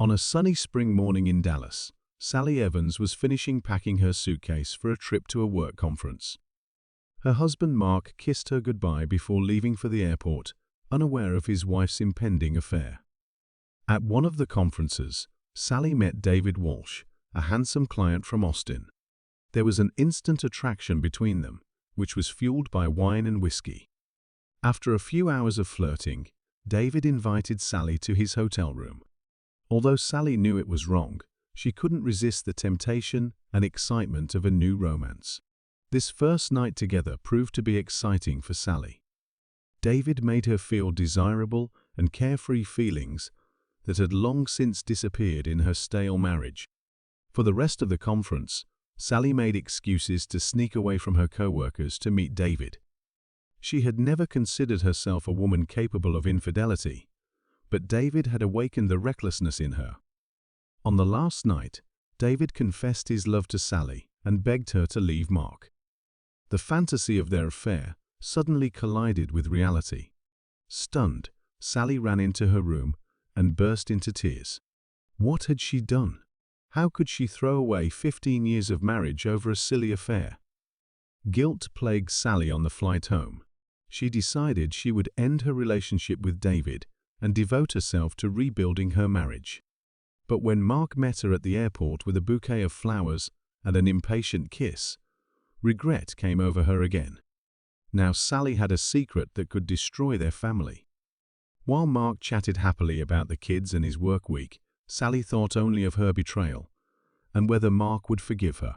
On a sunny spring morning in Dallas, Sally Evans was finishing packing her suitcase for a trip to a work conference. Her husband Mark kissed her goodbye before leaving for the airport, unaware of his wife's impending affair. At one of the conferences, Sally met David Walsh, a handsome client from Austin. There was an instant attraction between them, which was fueled by wine and whiskey. After a few hours of flirting, David invited Sally to his hotel room. Although Sally knew it was wrong, she couldn't resist the temptation and excitement of a new romance. This first night together proved to be exciting for Sally. David made her feel desirable and carefree feelings that had long since disappeared in her stale marriage. For the rest of the conference, Sally made excuses to sneak away from her coworkers to meet David. She had never considered herself a woman capable of infidelity, but David had awakened the recklessness in her. On the last night, David confessed his love to Sally and begged her to leave Mark. The fantasy of their affair suddenly collided with reality. Stunned, Sally ran into her room and burst into tears. What had she done? How could she throw away 15 years of marriage over a silly affair? Guilt plagued Sally on the flight home. She decided she would end her relationship with David and devote herself to rebuilding her marriage. But when Mark met her at the airport with a bouquet of flowers and an impatient kiss, regret came over her again. Now Sally had a secret that could destroy their family. While Mark chatted happily about the kids and his work week, Sally thought only of her betrayal and whether Mark would forgive her.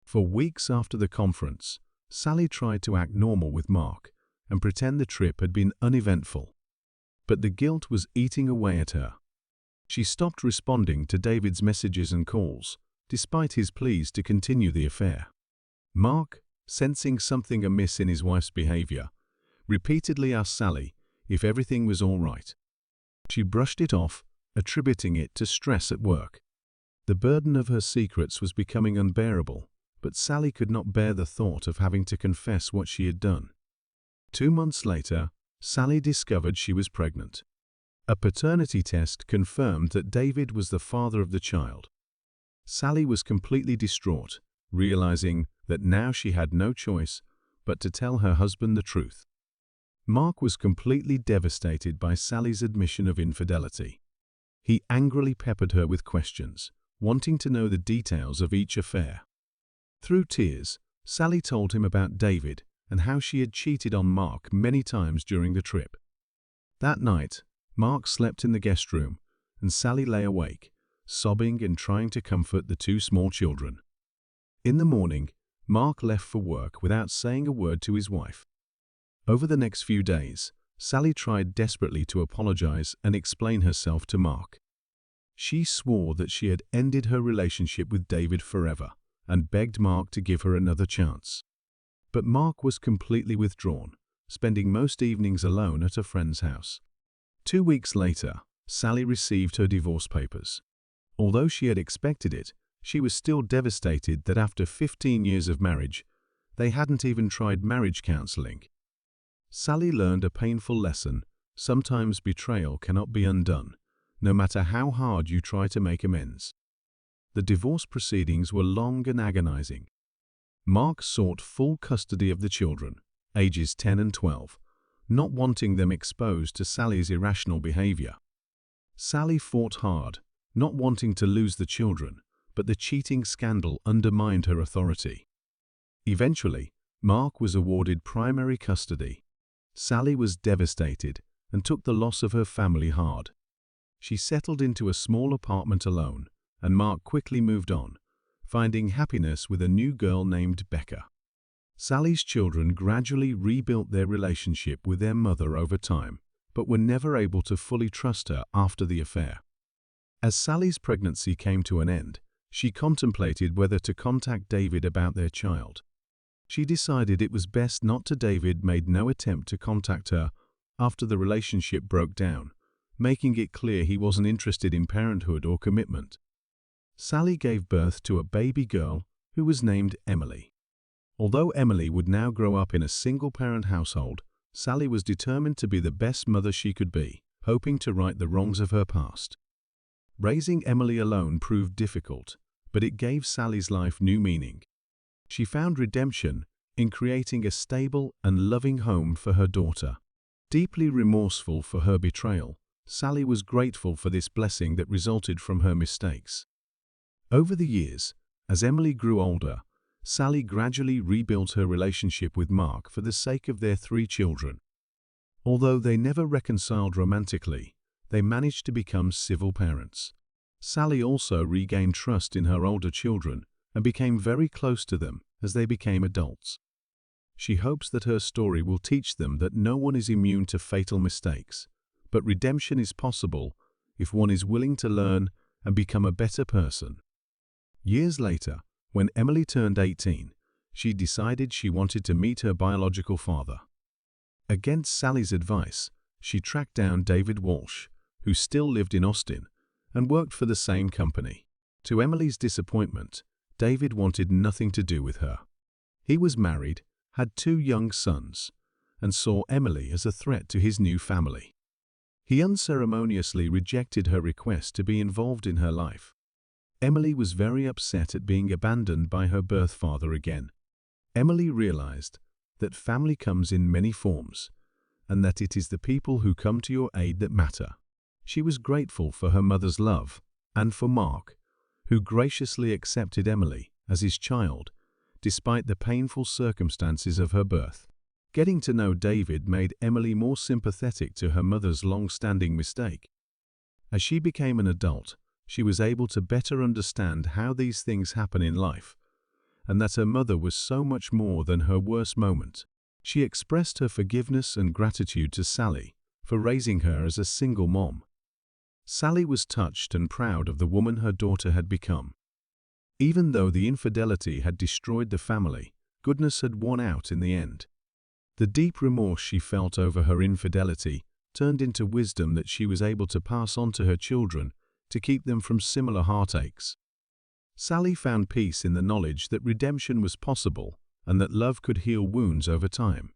For weeks after the conference, Sally tried to act normal with Mark and pretend the trip had been uneventful. But the guilt was eating away at her. She stopped responding to David's messages and calls, despite his pleas to continue the affair. Mark, sensing something amiss in his wife's behavior, repeatedly asked Sally if everything was all right. She brushed it off, attributing it to stress at work. The burden of her secrets was becoming unbearable, but Sally could not bear the thought of having to confess what she had done. 2 months later, Sally discovered she was pregnant. A paternity test confirmed that David was the father of the child. Sally was completely distraught, realizing that now she had no choice but to tell her husband the truth. Mark was completely devastated by Sally's admission of infidelity. He angrily peppered her with questions, wanting to know the details of each affair. Through tears, Sally told him about David and how she had cheated on Mark many times during the trip. That night, Mark slept in the guest room, and Sally lay awake, sobbing and trying to comfort the 2 small children. In the morning, Mark left for work without saying a word to his wife. Over the next few days, Sally tried desperately to apologize and explain herself to Mark. She swore that she had ended her relationship with David forever and begged Mark to give her another chance. But Mark was completely withdrawn, spending most evenings alone at a friend's house. 2 weeks later, Sally received her divorce papers. Although she had expected it, she was still devastated that after 15 years of marriage, they hadn't even tried marriage counseling. Sally learned a painful lesson: sometimes betrayal cannot be undone, no matter how hard you try to make amends. The divorce proceedings were long and agonizing. Mark sought full custody of the children, ages 10 and 12, not wanting them exposed to Sally's irrational behavior. Sally fought hard, not wanting to lose the children, but the cheating scandal undermined her authority. Eventually, Mark was awarded primary custody. Sally was devastated and took the loss of her family hard. She settled into a small apartment alone, and Mark quickly moved on, finding happiness with a new girl named Becca. Sally's children gradually rebuilt their relationship with their mother over time, but were never able to fully trust her after the affair. As Sally's pregnancy came to an end, she contemplated whether to contact David about their child. She decided it was best not to. David made no attempt to contact her after the relationship broke down, making it clear he wasn't interested in parenthood or commitment. Sally gave birth to a baby girl who was named Emily. Although Emily would now grow up in a single-parent household, Sally was determined to be the best mother she could be, hoping to right the wrongs of her past. Raising Emily alone proved difficult, but it gave Sally's life new meaning. She found redemption in creating a stable and loving home for her daughter. Deeply remorseful for her betrayal, Sally was grateful for this blessing that resulted from her mistakes. Over the years, as Emily grew older, Sally gradually rebuilt her relationship with Mark for the sake of their 3 children. Although they never reconciled romantically, they managed to become civil parents. Sally also regained trust in her older children and became very close to them as they became adults. She hopes that her story will teach them that no one is immune to fatal mistakes, but redemption is possible if one is willing to learn and become a better person. Years later, when Emily turned 18, she decided she wanted to meet her biological father. Against Sally's advice, she tracked down David Walsh, who still lived in Austin and worked for the same company. To Emily's disappointment, David wanted nothing to do with her. He was married, had 2 young sons, and saw Emily as a threat to his new family. He unceremoniously rejected her request to be involved in her life. Emily was very upset at being abandoned by her birth father again. Emily realized that family comes in many forms, and that it is the people who come to your aid that matter. She was grateful for her mother's love, and for Mark, who graciously accepted Emily as his child, despite the painful circumstances of her birth. Getting to know David made Emily more sympathetic to her mother's long-standing mistake. As she became an adult, she was able to better understand how these things happen in life, and that her mother was so much more than her worst moment. She expressed her forgiveness and gratitude to Sally for raising her as a single mom. Sally was touched and proud of the woman her daughter had become. Even though the infidelity had destroyed the family, goodness had won out in the end. The deep remorse she felt over her infidelity turned into wisdom that she was able to pass on to her children to keep them from similar heartaches. Sally found peace in the knowledge that redemption was possible and that love could heal wounds over time.